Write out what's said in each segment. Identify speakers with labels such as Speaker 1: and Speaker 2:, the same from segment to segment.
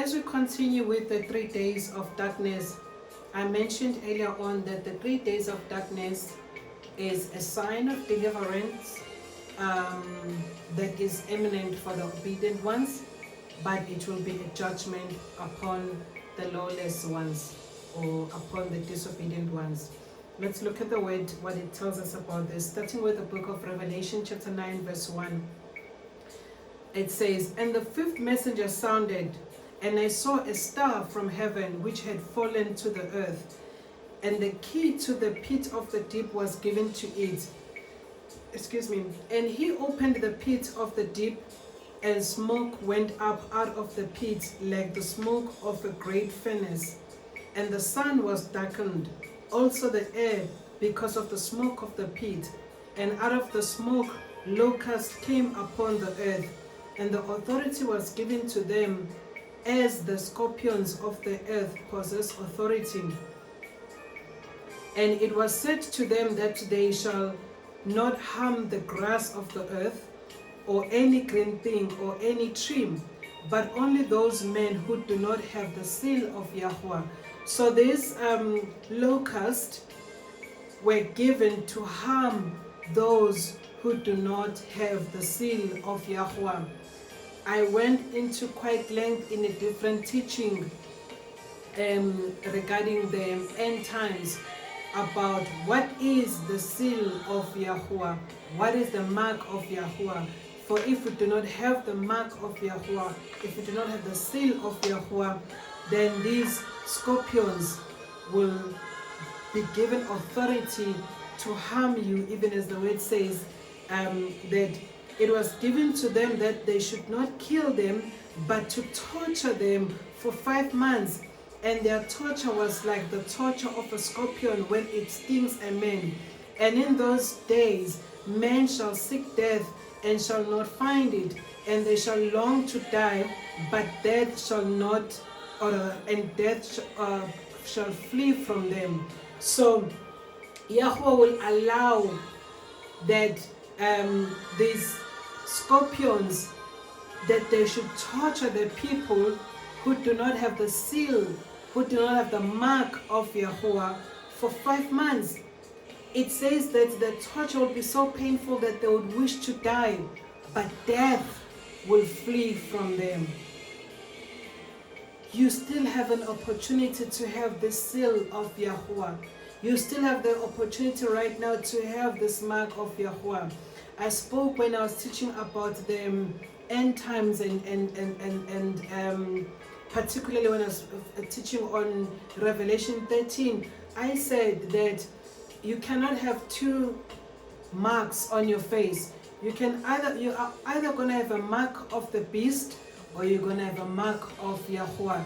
Speaker 1: As we continue with the 3 days of darkness, I mentioned earlier on that the 3 days of darkness is a sign of deliverance that is imminent for the obedient ones, but it will be a judgment upon the lawless ones or upon the disobedient ones. Let's look at the word, what it tells us about this. Starting with the book of Revelation, chapter 9, verse 1. It says, "And the fifth messenger sounded, and I saw a star from heaven which had fallen to the earth, and the key to the pit of the deep was given to it." And he opened the pit of the deep, and smoke went up out of the pit like the smoke of a great furnace. And the sun was darkened, also the air, because of the smoke of the pit. And out of the smoke locusts came upon the earth, and the authority was given to them as the scorpions of the earth possess authority. And it was said to them that they shall not harm the grass of the earth, or any green thing, or any tree, but only those men who do not have the seal of Yahuah. So these locusts were given to harm those who do not have the seal of Yahuah. I went into quite length in a different teaching regarding the end times, about what is the seal of Yahuah, what is the mark of Yahuah. For if we do not have the mark of Yahuah, if we do not have the seal of Yahuah, then these scorpions will be given authority to harm you, even as the word says that it was given to them that they should not kill them, but to torture them for 5 months. And their torture was like the torture of a scorpion when it stings a man. And in those days, men shall seek death and shall not find it, and they shall long to die, but death shall not, and death shall flee from them. So Yahuah will allow that these scorpions, that they should torture the people who do not have the seal, who do not have the mark of Yahuah, for 5 months. It says that the torture will be so painful that they would wish to die, but death will flee from them. You still have an opportunity to have the seal of Yahuah. You still have the opportunity right now to have this mark of Yahuah. I spoke when I was teaching about the end times and particularly when I was teaching on Revelation 13, I said that you cannot have 2 marks on your face. You are either going to have a mark of the beast, or you're going to have a mark of Yahuah.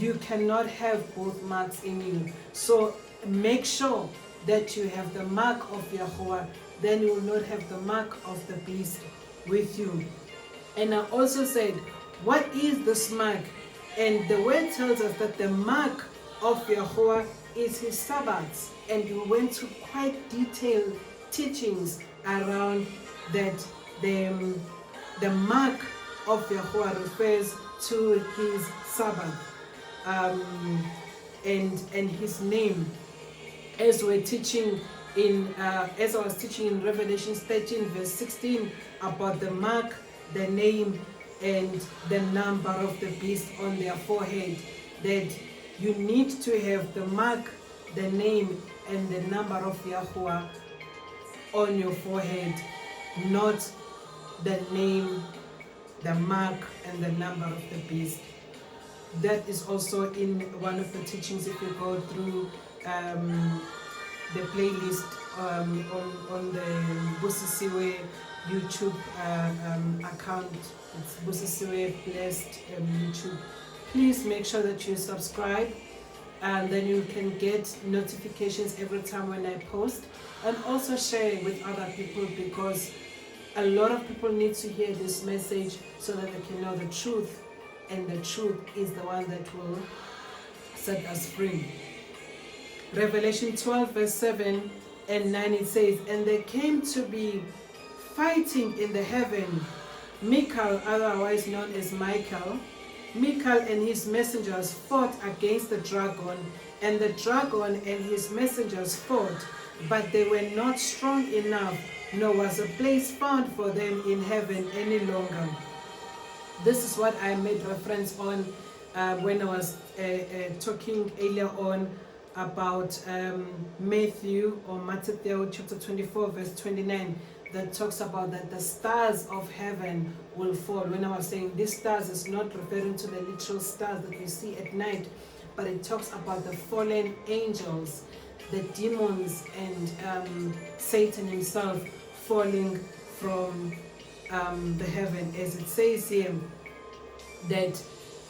Speaker 1: You cannot have both marks in you. So make sure that you have the mark of Yahuah, then you will not have the mark of the beast with you. And I also said, what is this mark? And the word tells us that the mark of Yahuah is his Sabbaths. And we went to quite detailed teachings around that the mark of Yahuah refers to his Sabbath and his name. As we're teaching as I was teaching in Revelation 13 verse 16 about the mark, the name, and the number of the beast on their forehead, that you need to have the mark, the name, and the number of Yahuah on your forehead, not the name, the mark, and the number of the beast. That is also in one of the teachings. If you go through the playlist on the Busisiwe YouTube account, it's Busisiwe Blessed YouTube. Please make sure that you subscribe, and then you can get notifications every time when I post, and also share with other people, because a lot of people need to hear this message so that they can know the truth, and the truth is the one that will set us free. Revelation 12 verse 7 and 9, it says, "And they came to be fighting in the heaven, Michael, otherwise known as Michael, Michael and his messengers fought against the dragon, and the dragon and his messengers fought, but they were not strong enough, nor was a place found for them in heaven any longer. This is what I made reference on when I was talking earlier on about Matthew chapter 24 verse 29, that talks about that the stars of heaven will fall. When I was saying these stars is not referring to the literal stars that we see at night, but it talks about the fallen angels, the demons, and Satan himself falling from the heaven. As it says here, that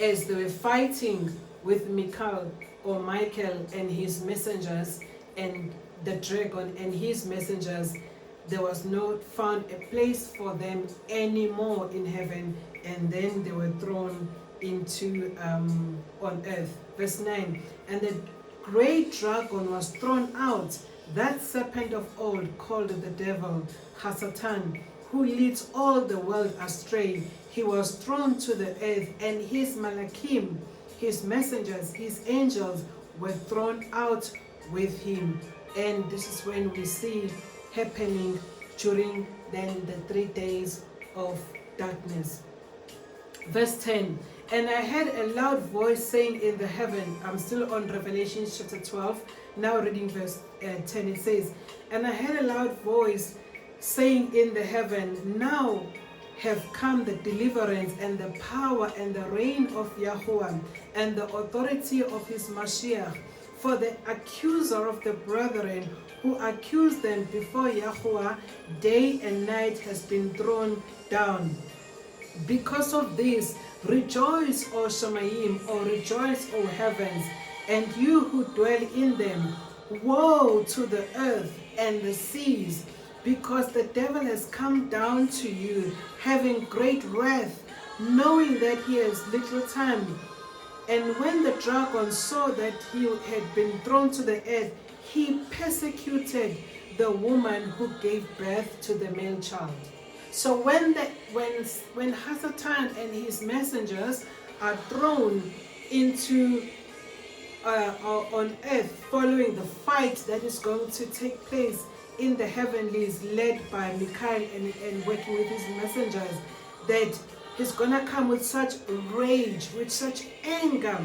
Speaker 1: as they were fighting with Michael and his messengers, and the dragon and his messengers, there was not found a place for them anymore in heaven, and then they were thrown into on earth. Verse 9, and the great dragon was thrown out, that serpent of old called the devil, Satan, who leads all the world astray. He was thrown to the earth, and his malachim, his messengers, his angels, were thrown out with him. And this is when we see happening during then the 3 days of darkness. Verse 10, and I heard a loud voice saying in the heaven, I'm still on Revelation chapter 12, now reading verse 10, it says, and I heard a loud voice saying in the heaven, now have come the deliverance and the power and the reign of Yahuah and the authority of his Mashiach. For the accuser of the brethren who accused them before Yahuah day and night has been thrown down. Because of this, rejoice, O Shamayim, or rejoice, O heavens, and you who dwell in them. Woe to the earth and the seas, because the devil has come down to you, having great wrath, knowing that he has little time. And when the dragon saw that he had been thrown to the earth, he persecuted the woman who gave birth to the male child. So when Satan and his messengers are thrown into on earth, following the fight that is going to take place in the heavenlies, led by Michael and working with his messengers, that he's gonna come with such rage, with such anger,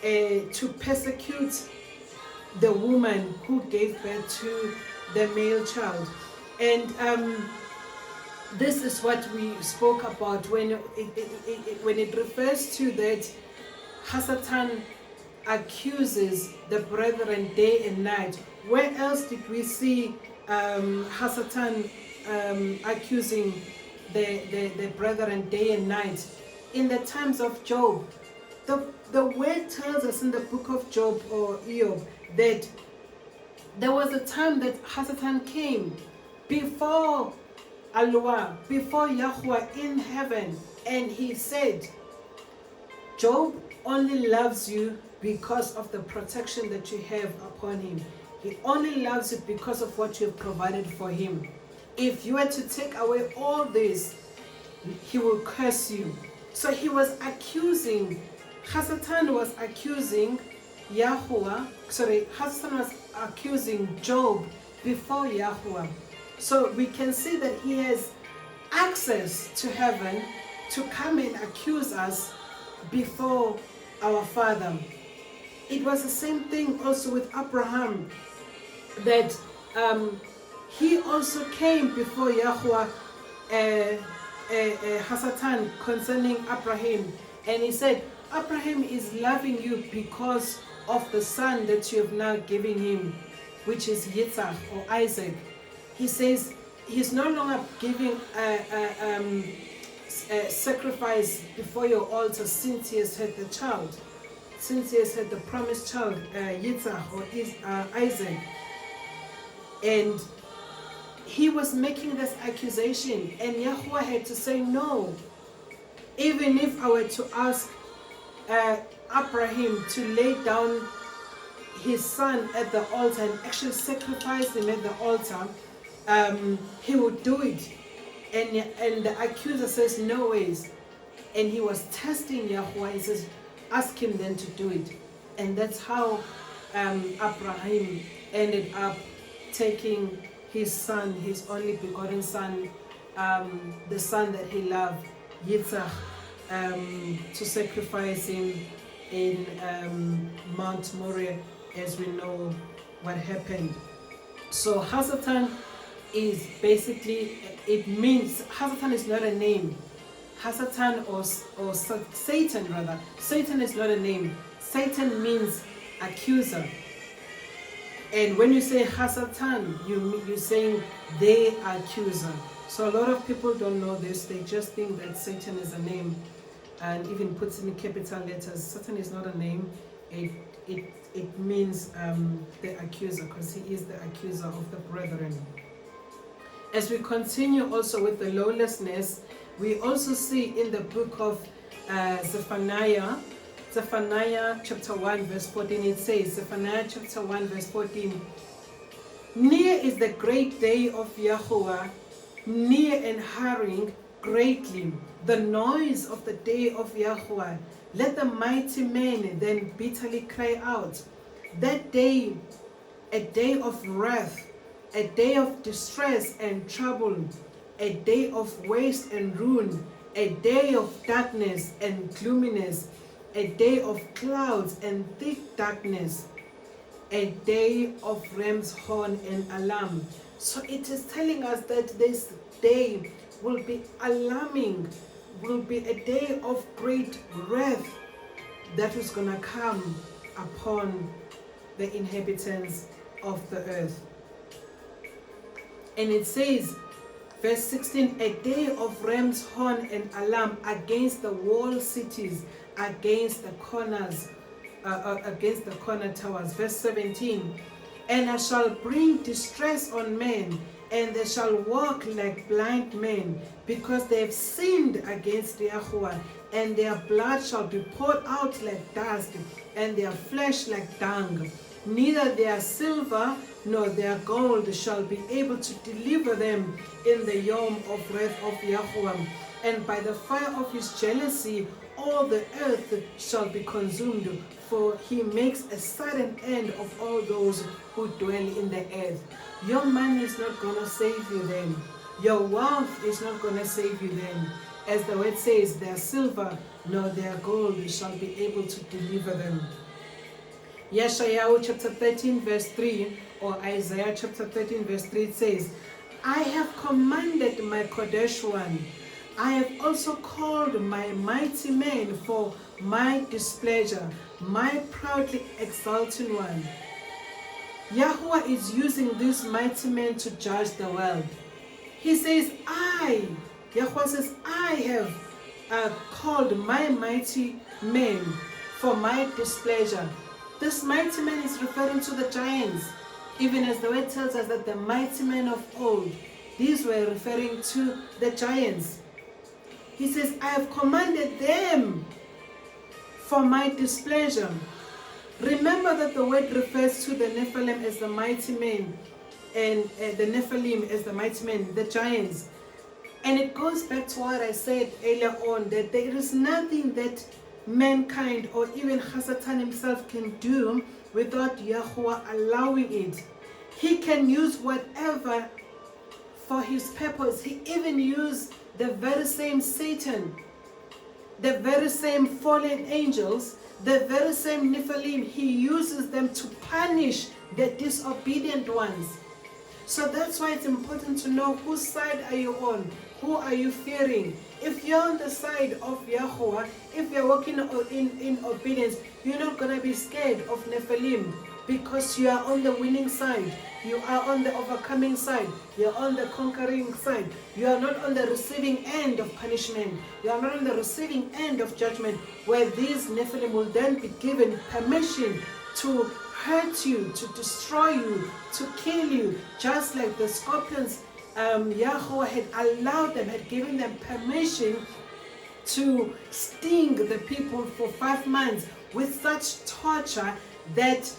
Speaker 1: to persecute the woman who gave birth to the male child. And this is what we spoke about when it refers to that Satan accuses the brethren day and night. Where else did we see Satan accusing the brethren day and night? In the times of Job. The word tells us in the book of Job or Job that there was a time that Satan came before Allah, before Yahuah in heaven, and he said, Job only loves you because of the protection that you have upon him. He only loves you because of what you have provided for him. If you were to take away all this, he will curse you. So he was accusing, Satan was accusing Satan was accusing Job before Yahuah. So we can see that he has access to heaven to come and accuse us before our Father. It was the same thing also with Abraham, that he also came before Yahuah, Satan, concerning Abraham, and he said, Abraham is loving you because of the son that you have now given him, which is Yitzhak or Isaac. He says he's no longer giving a sacrifice before your altar since he has had the child, since he has had the promised child, Yitzhak or Isaac. And he was making this accusation, and Yahuah had to say no. Even if I were to ask Abraham to lay down his son at the altar and actually sacrifice him at the altar, he would do it. And the accuser says, no ways. and he was testing Yahuah. He says, ask him then to do it. And that's how Abraham ended up taking his son, his only begotten son, the son that he loved, Yitzhak, to sacrifice him in Mount Moriah, as we know what happened. So Hasatan is basically, it means, Hasatan is not a name. Hasatan or Satan rather. Satan is not a name. Satan means accuser. And when you say Hasatan, you're saying they accuser. So a lot of people don't know this. They just think that Satan is a name, and even puts in capital letters. Satan is not a name. It means the accuser, because he is the accuser of the brethren. As we continue also with the lawlessness, we also see in the book of Zephaniah chapter 1 verse 14, it says, Zephaniah chapter 1 verse 14, near is the great day of Yahuah, near and hurrying greatly, the noise of the day of Yahuah. Let the mighty men then bitterly cry out. That day, a day of wrath, a day of distress and trouble, a day of waste and ruin, a day of darkness and gloominess, a day of clouds and thick darkness, a day of ram's horn and alarm. So it is telling us that this day will be alarming, will be a day of great wrath that is going to come upon the inhabitants of the earth. And it says, verse 16, a day of ram's horn and alarm against the wall cities, against the corners, against the corner towers. Verse 17, and I shall bring distress on men, and they shall walk like blind men, because they have sinned against Yahuah, and their blood shall be poured out like dust, and their flesh like dung. Neither their silver nor their gold shall be able to deliver them in the Yom of wrath of Yahuah. And by the fire of his jealousy, all the earth shall be consumed, for he makes a sudden end of all those who dwell in the earth. Your money is not going to save you then. Your wealth is not going to save you then. As the word says, their silver nor their gold shall be able to deliver them. Yeshayahu chapter 13 verse 3, or Isaiah chapter 13 verse 3, it says, I have commanded my Kodesh one, I have also called my mighty men for my displeasure, my proudly exalting one. Yahuah is using these mighty men to judge the world. He says, Yahuah says, I have called my mighty men for my displeasure. This mighty man is referring to the giants, even as the word tells us that the mighty men of old, these were referring to the giants. He says, I have commanded them for my displeasure. Remember that the word refers to the Nephilim as the mighty men, and the Nephilim as the mighty men, the giants. And it goes back to what I said earlier on, that there is nothing that mankind or even Hasatan himself can do without Yahuah allowing it. He can use whatever for his purpose. He even used the very same Satan, the very same fallen angels, the very same Nephilim. He uses them to punish the disobedient ones. So that's why it's important to know whose side are you on. Who are you fearing? If you're on the side of Yahuah, if you're walking in obedience, you're not going to be scared of Nephilim, because you are on the winning side. You are on the overcoming side. You're on the conquering side. You are not on the receiving end of punishment. You are not on the receiving end of judgment, where these Nephilim will then be given permission to hurt you, to destroy you, to kill you, just like the scorpions. Yahuah had allowed them, had given them permission to sting the people for 5 months with such torture that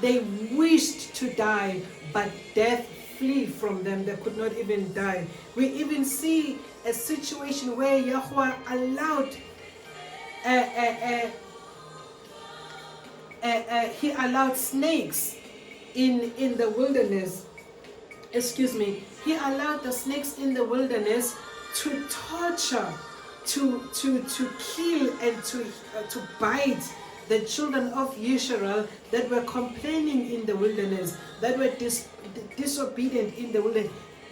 Speaker 1: they wished to die, but death flee from them. They could not even die. We even see a situation where Yahuah allowed he allowed snakes in the wilderness. He allowed the snakes in the wilderness to torture, to kill, and to bite the children of Israel that were complaining in the wilderness, that were disobedient in the wilderness.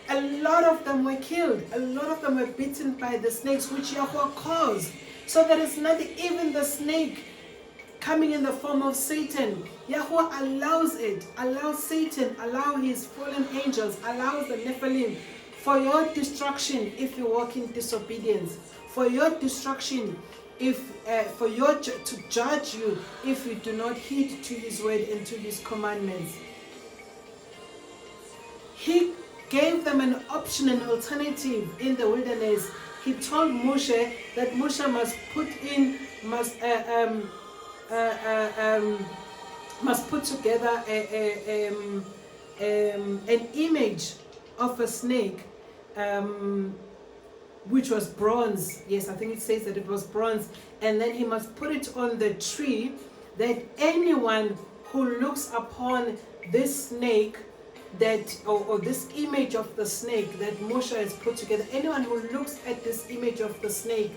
Speaker 1: A lot of them were killed. A lot of them were bitten by the snakes, which Yahuah caused. So there is not even the snake coming in the form of Satan. Yahuah allows it, allows Satan, allow his fallen angels, allows the Nephilim for your destruction if you walk in disobedience, for your destruction to judge you if you do not heed to his word and to his commandments. He gave them an option, an alternative in the wilderness. He told Moshe that Moshe must put together an image of a snake, which was bronze. Yes, I think it says that it was bronze. And then he must put it on the tree, that anyone who looks upon this snake, or this image of the snake that Moshe has put together, anyone who looks at this image of the snake,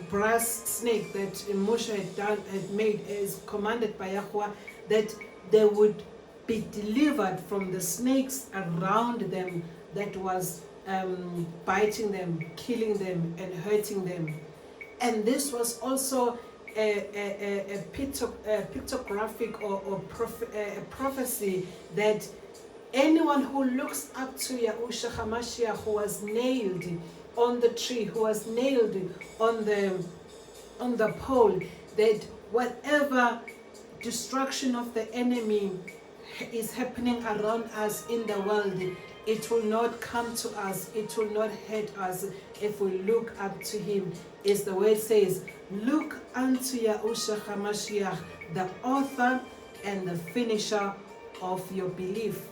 Speaker 1: brass snake that Moshe had made as commanded by Yahuah, that they would be delivered from the snakes around them that was biting them, killing them, and hurting them. And this was also a pictographic or prophecy that anyone who looks up to Yahushua HaMashiach, who was nailed on the tree, who was nailed on the pole, that whatever destruction of the enemy is happening around us in the world, it will not come to us, it will not hurt us if we look up to him. As the word says, look unto Yahushua HaMashiach, the author and the finisher of your belief,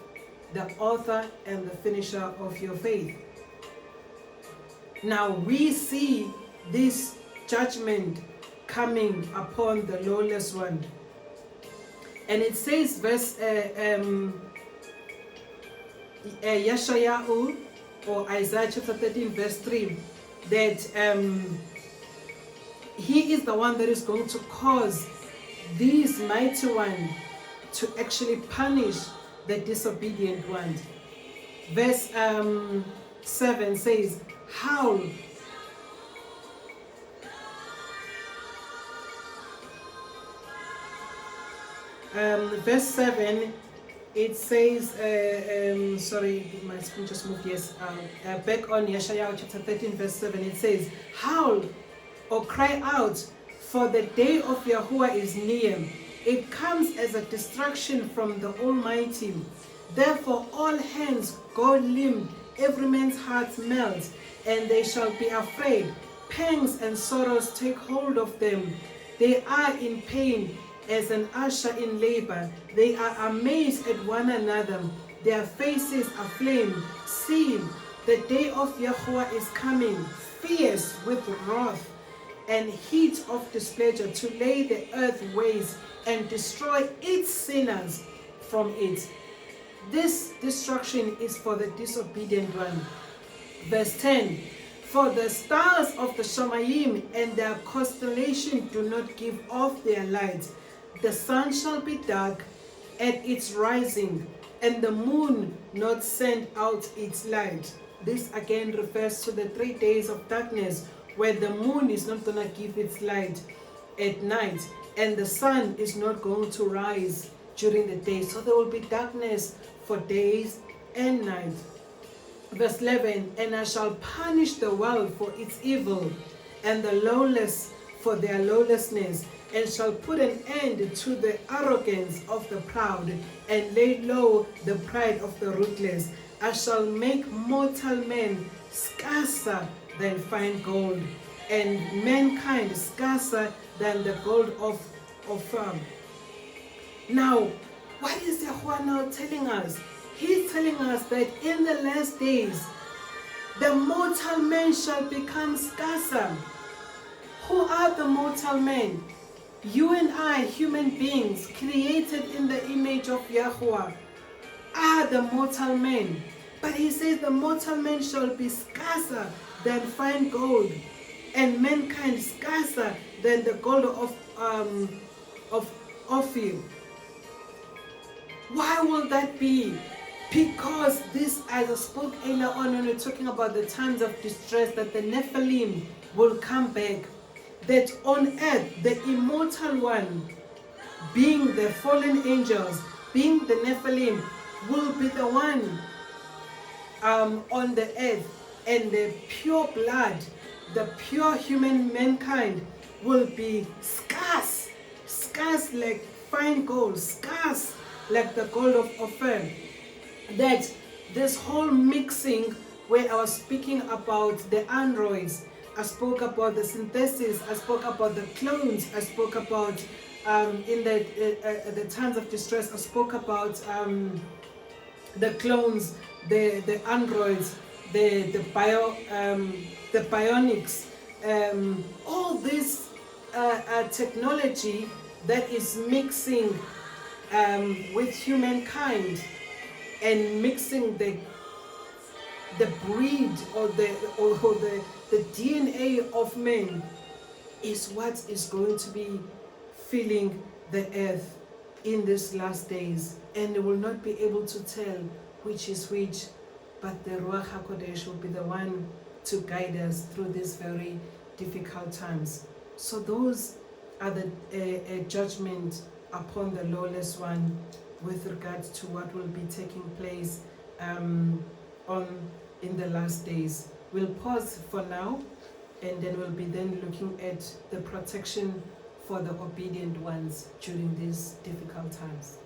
Speaker 1: the author and the finisher of your faith. Now we see this judgment coming upon the lawless one. And it says, verse Yeshayahu, or Isaiah chapter 13, verse 3, that he is the one that is going to cause these mighty one to actually punish the disobedient one. Verse 7 says, howl. Verse 7, it says, sorry, my screen just moved, yes, back on Yeshayahu chapter 13, verse 7, it says, howl or cry out, for the day of Yahuah is near. It comes as a destruction from the Almighty. Therefore all hands go limp, every man's heart melts, and they shall be afraid. Pangs and sorrows take hold of them. They are in pain as an usher in labor. They are amazed at one another. Their faces are flame. See, the day of Yahuah is coming, fierce with wrath and heat of displeasure, to lay the earth waste and destroy its sinners from it. This destruction is for the disobedient one. Verse 10, for the stars of the Shomayim and their constellation do not give off their light. The sun shall be dark at its rising, and the moon not send out its light. This again refers to the 3 days of darkness, where the moon is not going to give its light at night, and the sun is not going to rise during the day. So there will be darkness for days and night. Verse 11, and I shall punish the world for its evil, and the lawless for their lawlessness, and shall put an end to the arrogance of the proud, and lay low the pride of the ruthless. I shall make mortal men scarcer than fine gold, and mankind scarcer than the gold of Ophir. Now, what is Yahuah now telling us? He's telling us that in the last days, the mortal men shall become scarcer. Who are the mortal men? You and I, human beings, created in the image of Yahuah, are the mortal men. But he says the mortal men shall be scarcer than fine gold, and mankind scarcer than the gold of Ophir. Why will that be? Because this, as I spoke earlier on when we were talking about the times of distress, that the Nephilim will come back. That on earth, the immortal one, being the fallen angels, being the Nephilim, will be the one on the earth, and the pure blood, the pure human mankind will be scarce like fine gold, scarce like the gold of Ophir. That this whole mixing, where I was speaking about the androids, I spoke about the synthesis, I spoke about the clones, I spoke about in the times of distress, I spoke about the clones, the androids, the bionics, all this technology that is mixing with humankind and mixing the breed or the DNA of men is what is going to be filling the earth in these last days, and they will not be able to tell which is which, but the Ruach HaKodesh will be the one to guide us through these very difficult times. So those are the judgment upon the lawless one with regards to what will be taking place in the last days. We'll pause for now, and then we'll be then looking at the protection for the obedient ones during these difficult times.